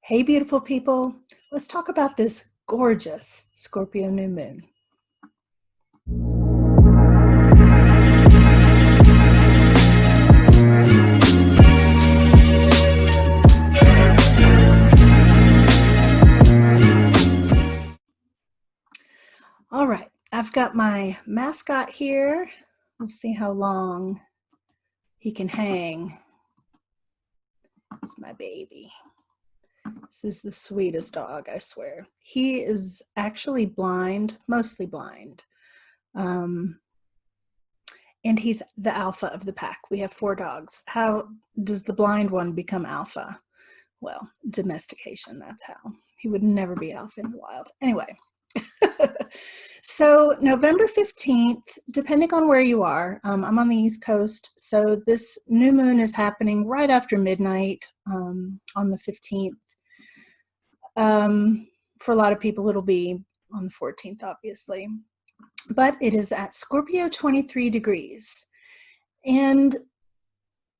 Hey, beautiful people. Let's talk about this gorgeous Scorpio New Moon. All right, I've got my mascot here. Let's see how long he can hang. It's my baby. This is the sweetest dog, I swear. He is actually blind, mostly blind. And he's the alpha of the pack. We have 4 dogs. How does the blind one become alpha? Well, domestication, that's how. He would never be alpha in the wild. Anyway, so November 15th, depending on where you are, I'm on the East Coast, so this new moon is happening right after midnight on the 15th. For a lot of people, it'll be on the 14th, obviously. But it is at Scorpio 23 degrees. And,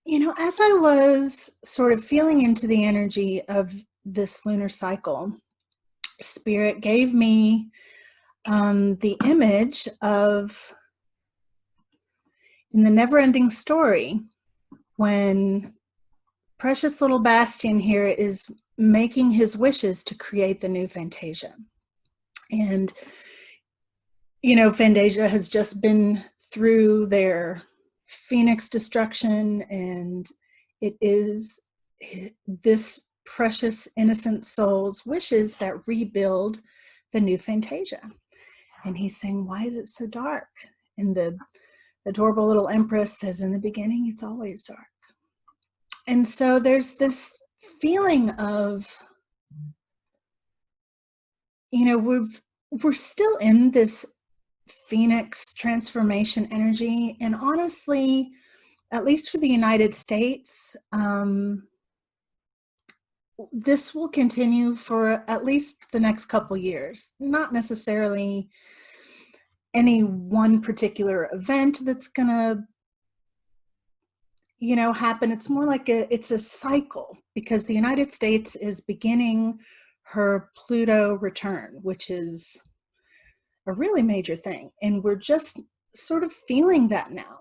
you know, as I was sort of feeling into the energy of this lunar cycle, Spirit gave me the image of, in the never-ending story, when precious little Bastian here is making his wishes to create the new Fantasia. And, you know, Fantasia has just been through their Phoenix destruction, and it is this precious innocent soul's wishes that rebuild the new Fantasia. And he's saying, why is it so dark? And the adorable little Empress says, in the beginning, it's always dark. And so there's this feeling of, you know, we're still in this Phoenix transformation energy. And honestly, at least for the United States, this will continue for at least the next couple years. Not necessarily any one particular event that's gonna, you know, happen. It's more like it's a cycle, because the United States is beginning her Pluto return, which is a really major thing. And we're just sort of feeling that now.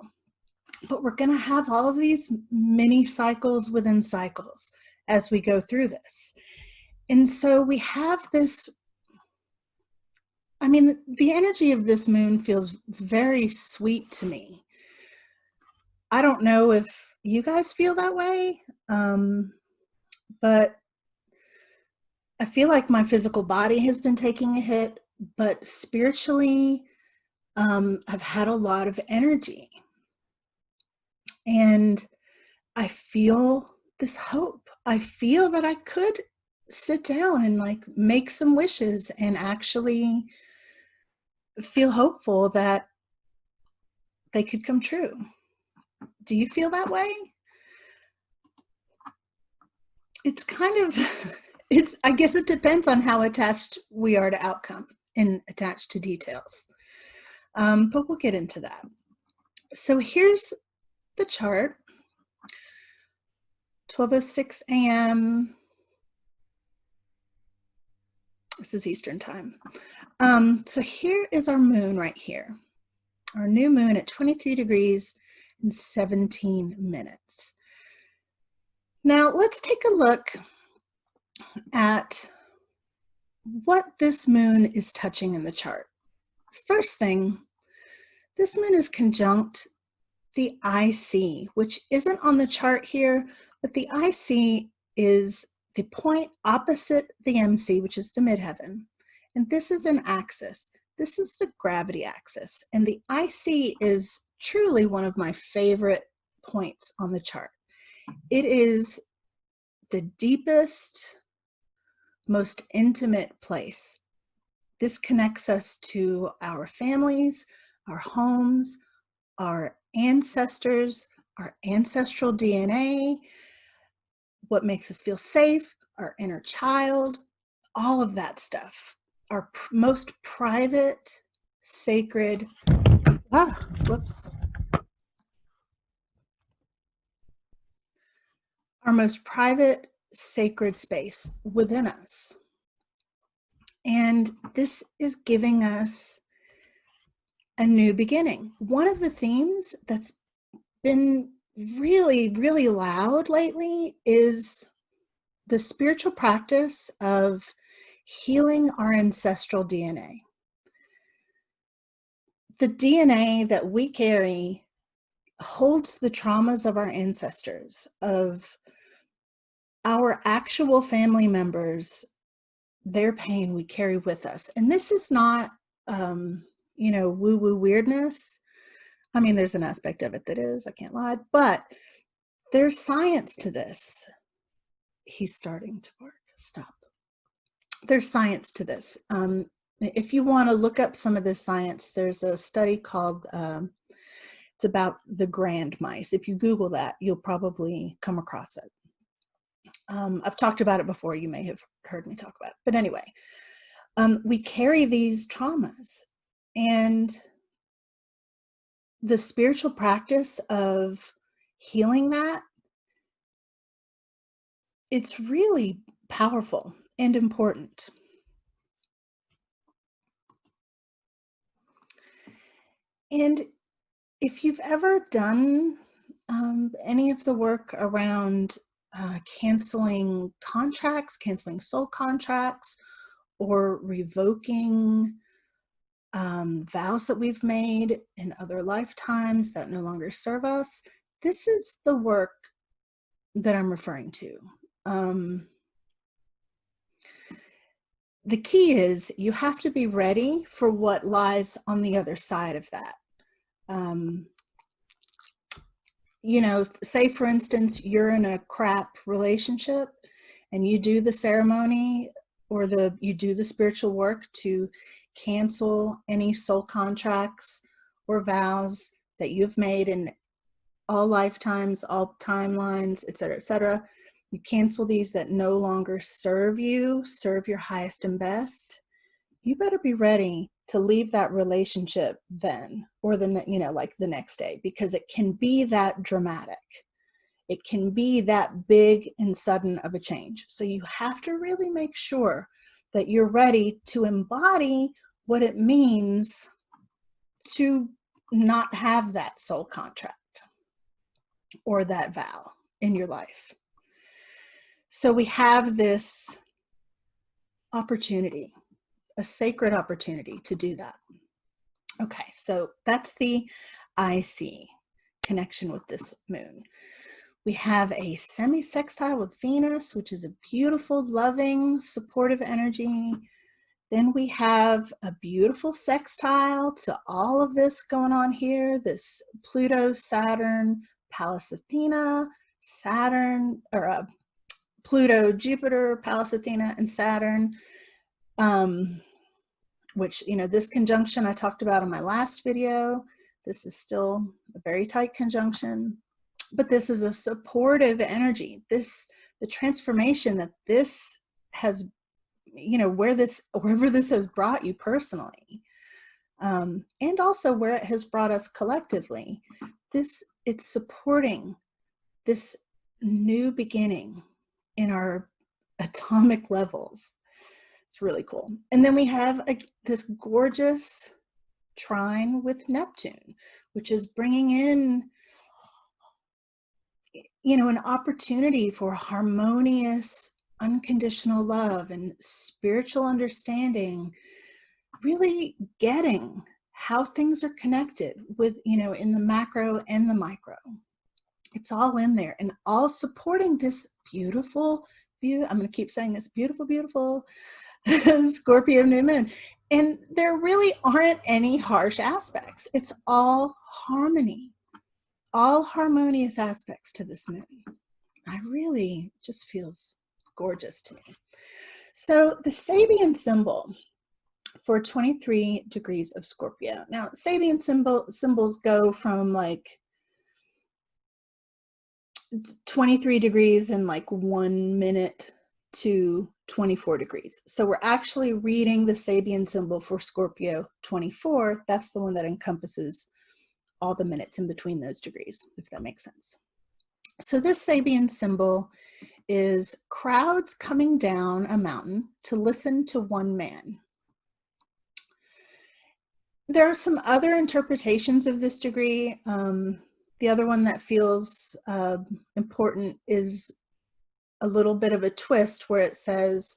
But we're gonna have all of these mini cycles within cycles as we go through this. And so we have this, I mean, the energy of this moon feels very sweet to me. I don't know if you guys feel that way, but I feel like my physical body has been taking a hit, but spiritually, I've had a lot of energy. And I feel this hope. I feel that I could sit down and like make some wishes and actually feel hopeful that they could come true. Do you feel that way? It's kind of, I guess it depends on how attached we are to outcome and attached to details. But we'll get into that. So here's the chart. 12:06 a.m. This is Eastern time. So here is our moon right here. Our new moon at 23 degrees and 17 minutes. Now let's take a look at what this moon is touching in the chart. First thing, this moon is conjunct the IC, which isn't on the chart here, but the IC is the point opposite the MC, which is the midheaven. And this is an axis. This is the gravity axis. And the IC is truly one of my favorite points on the chart. It is the deepest, most intimate place. This connects us to our families, our homes, our ancestors, our ancestral DNA, what makes us feel safe, our inner child, all of that stuff. Our most private, sacred, our most private, sacred space within us. And this is giving us a new beginning. One of the themes that's been really, really loud lately is the spiritual practice of healing our ancestral DNA. The DNA that we carry holds the traumas of our ancestors, of our actual family members, their pain we carry with us. And this is not, woo-woo weirdness. I mean, there's an aspect of it that is, I can't lie, but there's science to this. He's starting to bark. Stop. There's science to this. If you want to look up some of this science, there's a study called, it's about the grand mice. If you Google that, you'll probably come across it. I've talked about it before. You may have heard me talk about it. But anyway, we carry these traumas, and the spiritual practice of healing that, it's really powerful and important. And if you've ever done any of the work around canceling contracts, canceling soul contracts, or revoking vows that we've made in other lifetimes that no longer serve us, this is the work that I'm referring to. The key is you have to be ready for what lies on the other side of that. Say for instance, you're in a crap relationship and you do the ceremony or you do the spiritual work to cancel any soul contracts or vows that you've made in all lifetimes, all timelines, et cetera, et cetera. You cancel these that no longer serve you, serve your highest and best. You better be ready to leave that relationship then, or the next day, because it can be that dramatic. It can be that big and sudden of a change. So you have to really make sure that you're ready to embody what it means to not have that soul contract or that vow in your life. So we have this opportunity, a sacred opportunity to do that. Okay, so that's the IC connection with this moon. We have a semi-sextile with Venus, which is a beautiful, loving, supportive energy. Then we have a beautiful sextile to all of this going on here, this Pluto, Saturn, Pallas Athena, Saturn, or Pluto, Jupiter, Pallas Athena, and Saturn, which, this conjunction I talked about in my last video. This is still a very tight conjunction, but this is a supportive energy. The transformation that this has, wherever this has brought you personally, and also where it has brought us collectively, it's supporting this new beginning in our atomic levels. It's really cool. And then we have this gorgeous trine with Neptune, which is bringing in, an opportunity for harmonious, unconditional love and spiritual understanding, really getting how things are connected with, in the macro and the micro. It's all in there and all supporting this beautiful, I'm going to keep saying this, beautiful Scorpio New Moon. And there really aren't any harsh aspects. It's all harmony, all harmonious aspects to this moon. I really just feels gorgeous to me. So the Sabian symbol for 23 degrees of Scorpio. Now, Sabian symbols go from 23 degrees in 1 minute to 24 degrees. So we're actually reading the Sabian symbol for Scorpio 24. That's the one that encompasses all the minutes in between those degrees, if that makes sense. So this Sabian symbol is crowds coming down a mountain to listen to one man. There are some other interpretations of this degree. The other one that feels important is a little bit of a twist where it says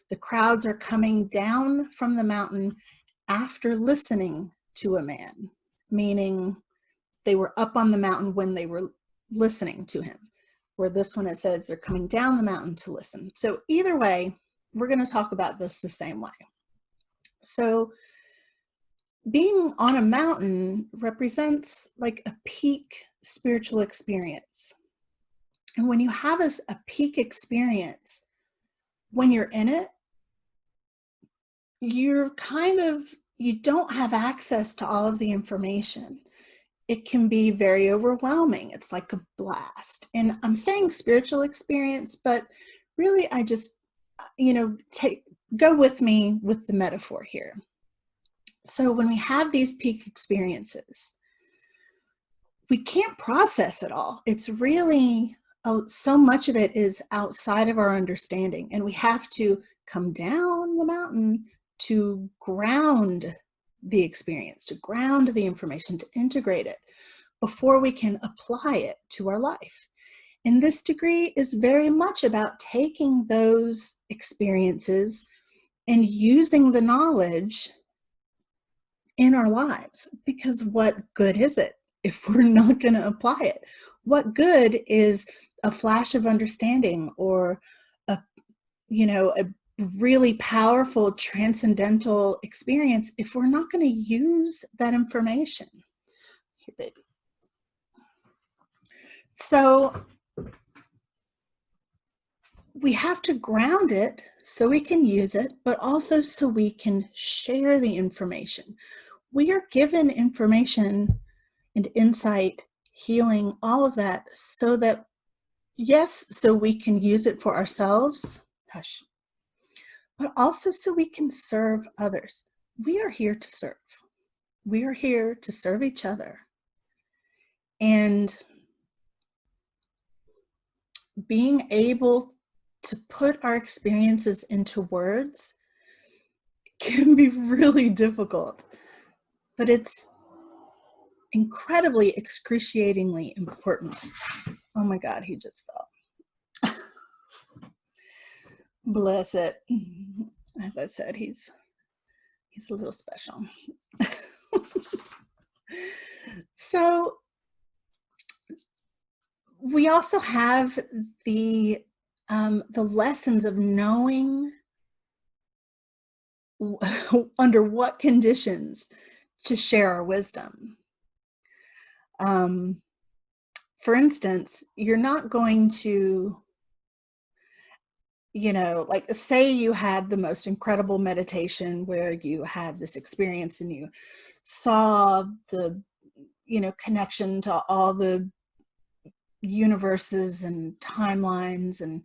the crowds are coming down from the mountain after listening to a man, meaning they were up on the mountain when they were listening to him. Where this one, it says they're coming down the mountain to listen. So either way, we're going to talk about this the same way. So being on a mountain represents like a peak spiritual experience. And when you have a peak experience, when you're in it, you don't have access to all of the information. It can be very overwhelming. It's like a blast. And I'm saying spiritual experience, but really I just, go with me with the metaphor here. So when we have these peak experiences, we can't process it all. It's really, so much of it is outside of our understanding, and we have to come down the mountain to ground the experience, to ground the information, to integrate it before we can apply it to our life. And this degree is very much about taking those experiences and using the knowledge in our lives, because what good is it if we're not going to apply it? What good is a flash of understanding or a really powerful transcendental experience if we're not going to use that information? Here, baby. So we have to ground it so we can use it, but also so we can share the information. We are given information and insight, healing, all of that, so that, yes, so we can use it for ourselves, but also so we can serve others. We are here to serve. We are here to serve each other. And being able to put our experiences into words can be really difficult, but it's incredibly excruciatingly important. Oh my God, he just fell. Bless it. As I said, he's a little special. So we also have the lessons of knowing under what conditions to share our wisdom. For instance, you're not going to, like, say you had the most incredible meditation where you had this experience and you saw the, connection to all the universes and timelines, and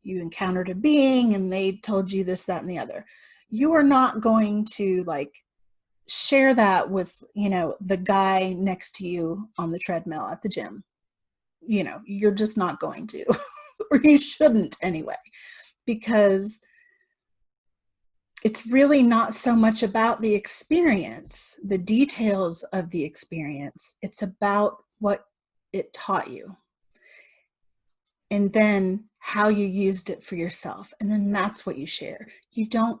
you encountered a being and they told you this, that, and the other. You are not going to share that with, the guy next to you on the treadmill at the gym. You're just not going to, or you shouldn't anyway, because it's really not so much about the experience, the details of the experience. It's about what it taught you, and then how you used it for yourself. And then that's what you share. You don't,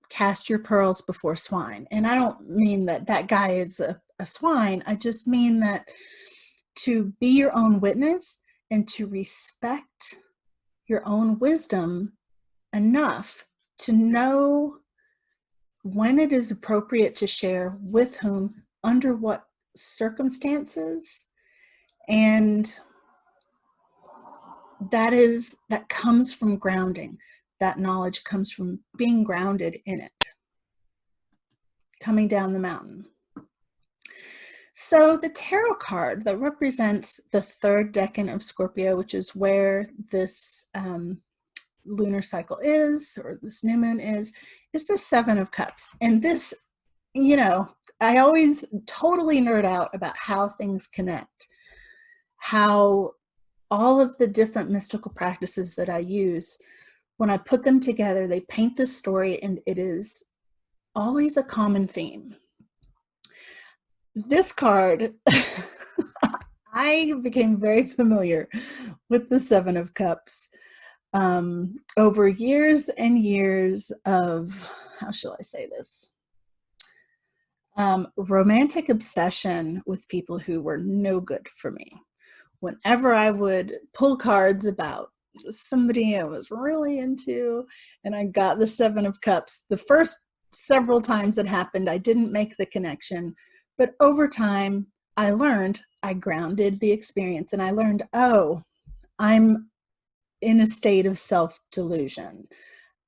cast your pearls before swine. And I don't mean that guy is a swine. I just mean that to be your own witness and to respect your own wisdom enough to know when it is appropriate to share, with whom, under what circumstances. And that comes from grounding. That knowledge comes from being grounded in it, coming down the mountain. So the tarot card that represents the third decan of Scorpio, which is where this lunar cycle is, or this new moon is the Seven of Cups. And this, I always totally nerd out about how things connect, how all of the different mystical practices that I use, when I put them together, they paint this story, and it is always a common theme. This card, I became very familiar with the Seven of Cups over years and years of, how shall I say this? Romantic obsession with people who were no good for me. Whenever I would pull cards about somebody I was really into and I got the Seven of Cups, the first several times it happened, I didn't make the connection. But over time, I learned, I grounded the experience, and I learned, oh, I'm in a state of self-delusion.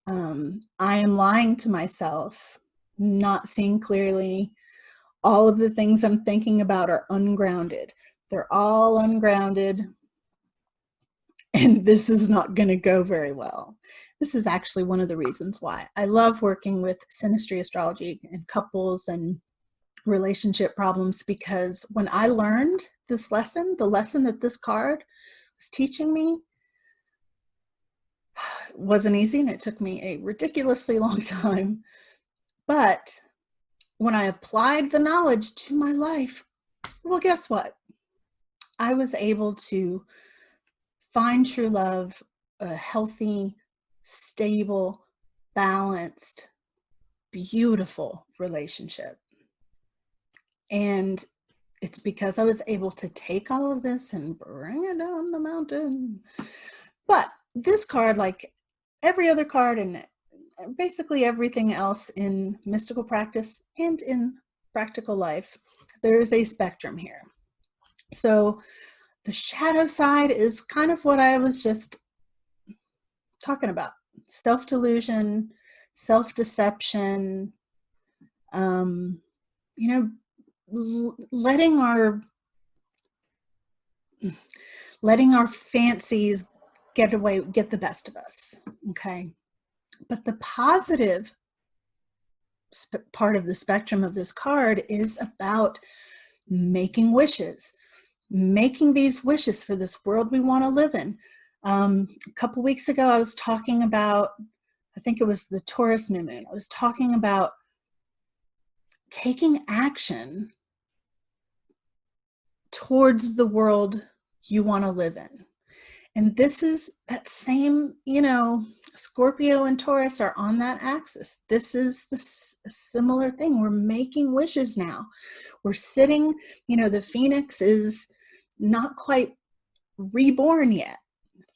I am lying to myself, not seeing clearly. All of the things I'm thinking about are ungrounded. They're all ungrounded, and this is not going to go very well. This is actually one of the reasons why I love working with synastry astrology and couples and relationship problems, because when I learned this lesson, the lesson that this card was teaching me, wasn't easy, and it took me a ridiculously long time. But when I applied the knowledge to my life, well, guess what? I was able to find true love, a healthy, stable, balanced, beautiful relationship. And it's because I was able to take all of this and bring it down the mountain. But this card, like every other card and basically everything else in mystical practice and in practical life, there's a spectrum here. So the shadow side is kind of what I was just talking about: self-delusion, self-deception, letting our fancies get the best of us. Okay. But the positive part of the spectrum of this card is about making wishes, making these wishes for this world we want to live in. A couple weeks ago, I was talking about, I think it was the Taurus New Moon. I was talking about taking action towards the world you want to live in. And this is that same, Scorpio and Taurus are on that axis. This is the similar thing. We're making wishes now. We're sitting, the phoenix is not quite reborn yet.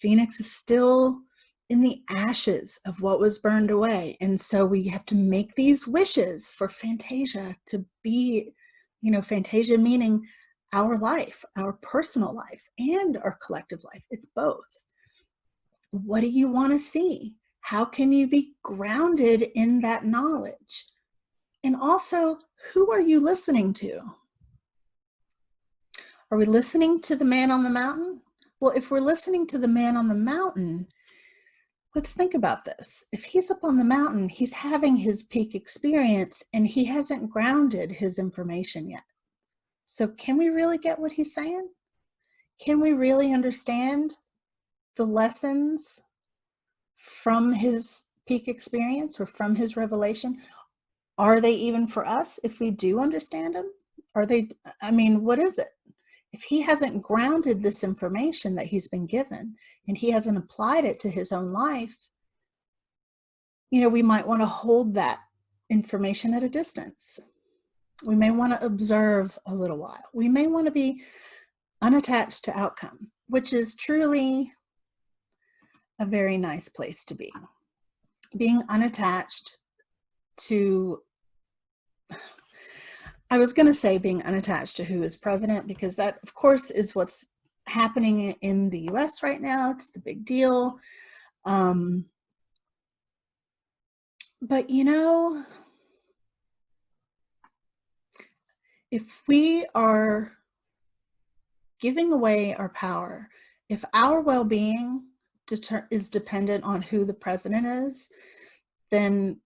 Phoenix is still in the ashes of what was burned away. And so we have to make these wishes for Fantasia to be, Fantasia meaning our life, our personal life, and our collective life. It's both. What do you want to see? How can you be grounded in that knowledge? And also, who are you listening to? Are we listening to the man on the mountain? Well, if we're listening to the man on the mountain, let's think about this. If he's up on the mountain, he's having his peak experience and he hasn't grounded his information yet. So can we really get what he's saying? Can we really understand the lessons from his peak experience or from his revelation? Are they even for us if we do understand them? What is it? If he hasn't grounded this information that he's been given and he hasn't applied it to his own life, we might want to hold that information at a distance. We may want to observe a little while. We may want to be unattached to outcome, which is truly a very nice place to be. Being unattached to, I was going to say being unattached to who is president, because that, of course, is what's happening in the US right now. It's the big deal. But, if we are giving away our power, if our well-being is dependent on who the president is, then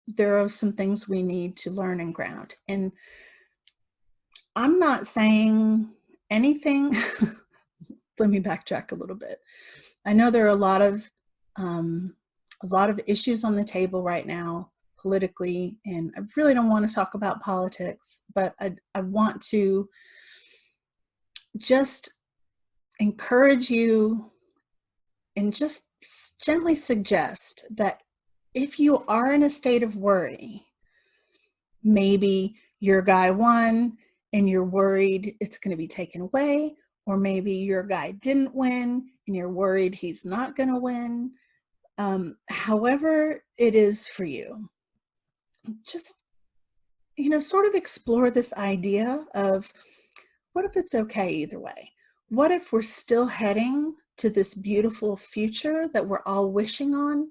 there are some things we need to learn and ground. And I'm not saying anything let me backtrack a little bit. I know there are a lot of issues on the table right now politically, and I really don't want to talk about politics, but I want to just encourage you and just gently suggest that if you are in a state of worry, maybe your guy won and you're worried it's going to be taken away, or maybe your guy didn't win and you're worried he's not going to win. However it is for you, just, sort of explore this idea of, what if it's okay either way? What if we're still heading to this beautiful future that we're all wishing on?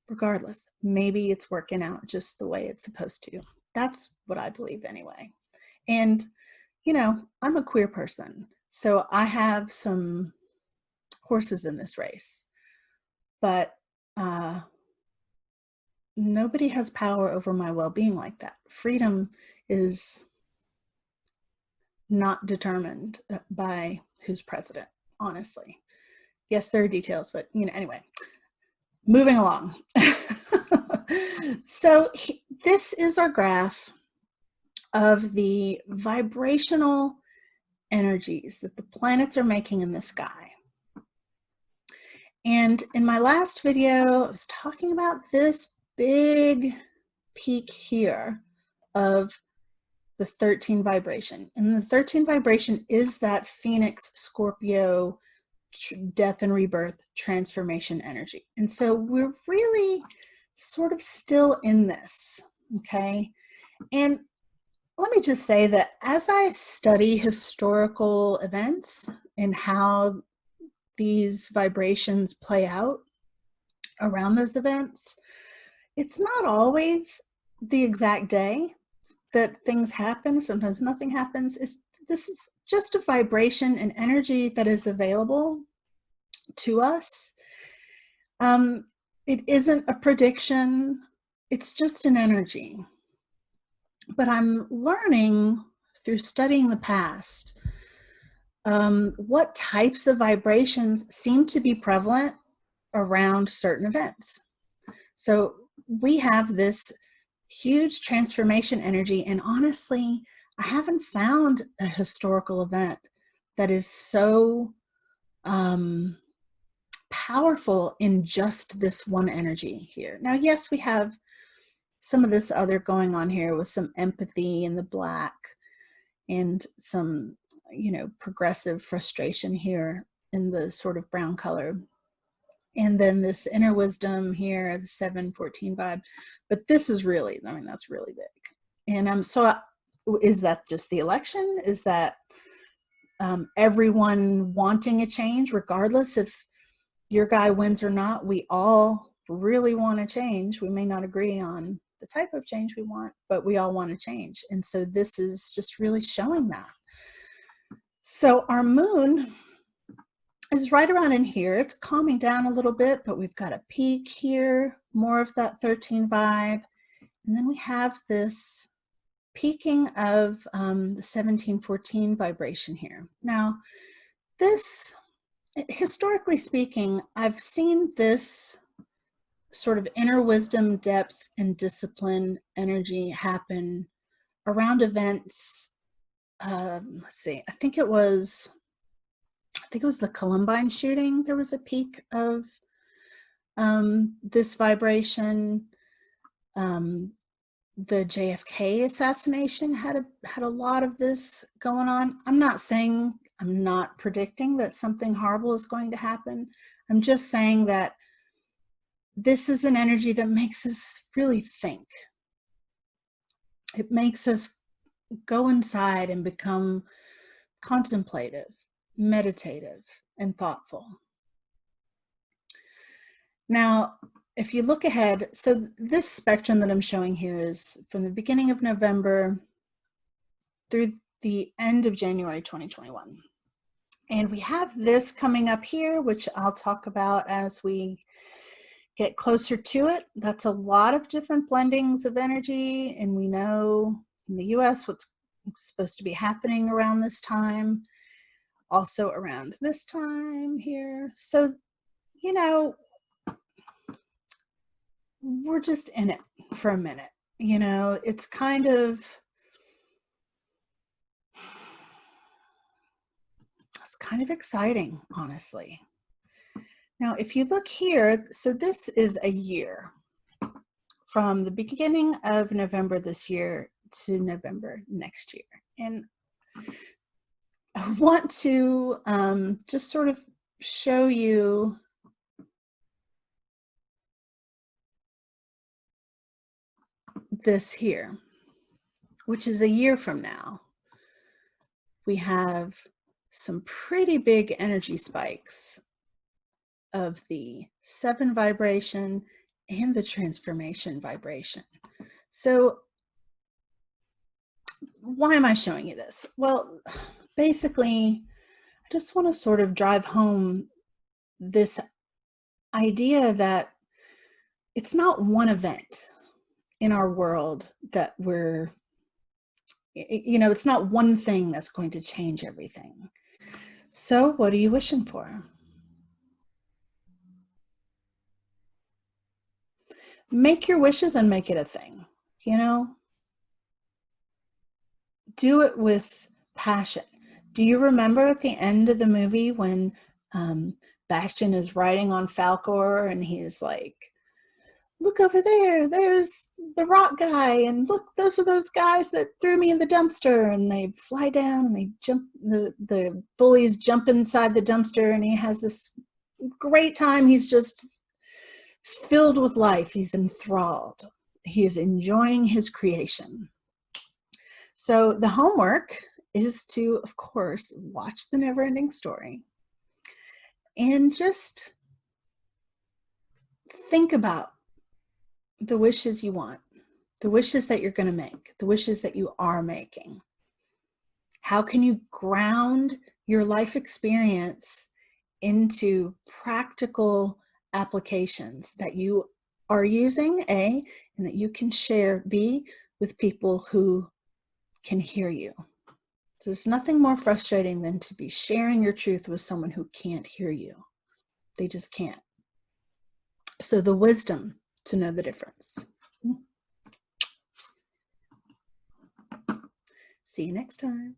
Regardless, maybe it's working out just the way it's supposed to. That's what I believe anyway. And, I'm a queer person, so I have some horses in this race, but nobody has power over my well-being like that. Freedom is not determined by who's president, honestly. Yes, there are details, but anyway, moving along. So this is our graph of the vibrational energies that the planets are making in the sky. And in my last video, I was talking about this big peak here of the 13 vibration. And the 13 vibration is that Phoenix Scorpio death and rebirth transformation energy. And so we're really sort of still in this, okay? And let me just say that as I study historical events and how these vibrations play out around those events, it's not always the exact day that things happen. Sometimes nothing happens. This is just a vibration and energy that is available to us. It isn't a prediction. It's just an energy. But I'm learning through studying the past what types of vibrations seem to be prevalent around certain events. So we have this huge transformation energy, and honestly, I haven't found a historical event that is so powerful in just this one energy here. Now, yes, we have some of this other going on here with some empathy in the black and some, progressive frustration here in the sort of brown color. And then this inner wisdom here, the 714 vibe. But this is really, that's really big. And so is that just the election? Is that everyone wanting a change, regardless if your guy wins or not? We all really want to change. We may not agree on the type of change we want, but we all want to change. And so this is just really showing that. So our moon is right around in here. It's calming down a little bit, but we've got a peak here, more of that 13 vibe. And then we have this peaking of the 1714 vibration here. Now, this, historically speaking, I've seen this sort of inner wisdom, depth, and discipline energy happen around events. Let's see, I think it was the Columbine shooting. There was a peak of this vibration. The JFK assassination had a lot of this going on. I'm not predicting that something horrible is going to happen. I'm just saying that this is an energy that makes us really think. It makes us go inside and become contemplative, meditative, and thoughtful. Now, if you look ahead, so this spectrum that I'm showing here is from the beginning of November through the end of January 2021. And we have this coming up here, which I'll talk about as we get closer to it. That's a lot of different blendings of energy, and we know in the US what's supposed to be happening around this time. also around this time here. So, you know, we're just in it for a minute. You know, it's kind of exciting, honestly. Now, if you look here, so this is a year from the beginning of November this year to November next year. And I want to just sort of show you this here, which is a year from now. We have some pretty big energy spikes of the 7 vibration and the transformation vibration. So why am I showing you this? Well, basically, I just want to sort of drive home this idea that it's not one event in our world that we're, you know, it's not one thing that's going to change everything. So what are you wishing for? Make your wishes and make it a thing, you know? Do it with passion. Do you remember at the end of the movie when Bastion is riding on Falcor and he's like, look over there, there's the rock guy, and look, those are those guys that threw me in the dumpster, and they fly down and they jump, the bullies jump inside the dumpster, and he has this great time. He's just filled with life. He's enthralled. He is enjoying his creation. So the homework is to, of course, watch The Neverending Story and just think about the wishes you want, the wishes that you're going to make, the wishes that you are making. How can you ground your life experience into practical applications that you are using, A, and that you can share, B, with people who can hear you. So there's nothing more frustrating than to be sharing your truth with someone who can't hear you. They just can't. So the wisdom to know the difference. See you next time.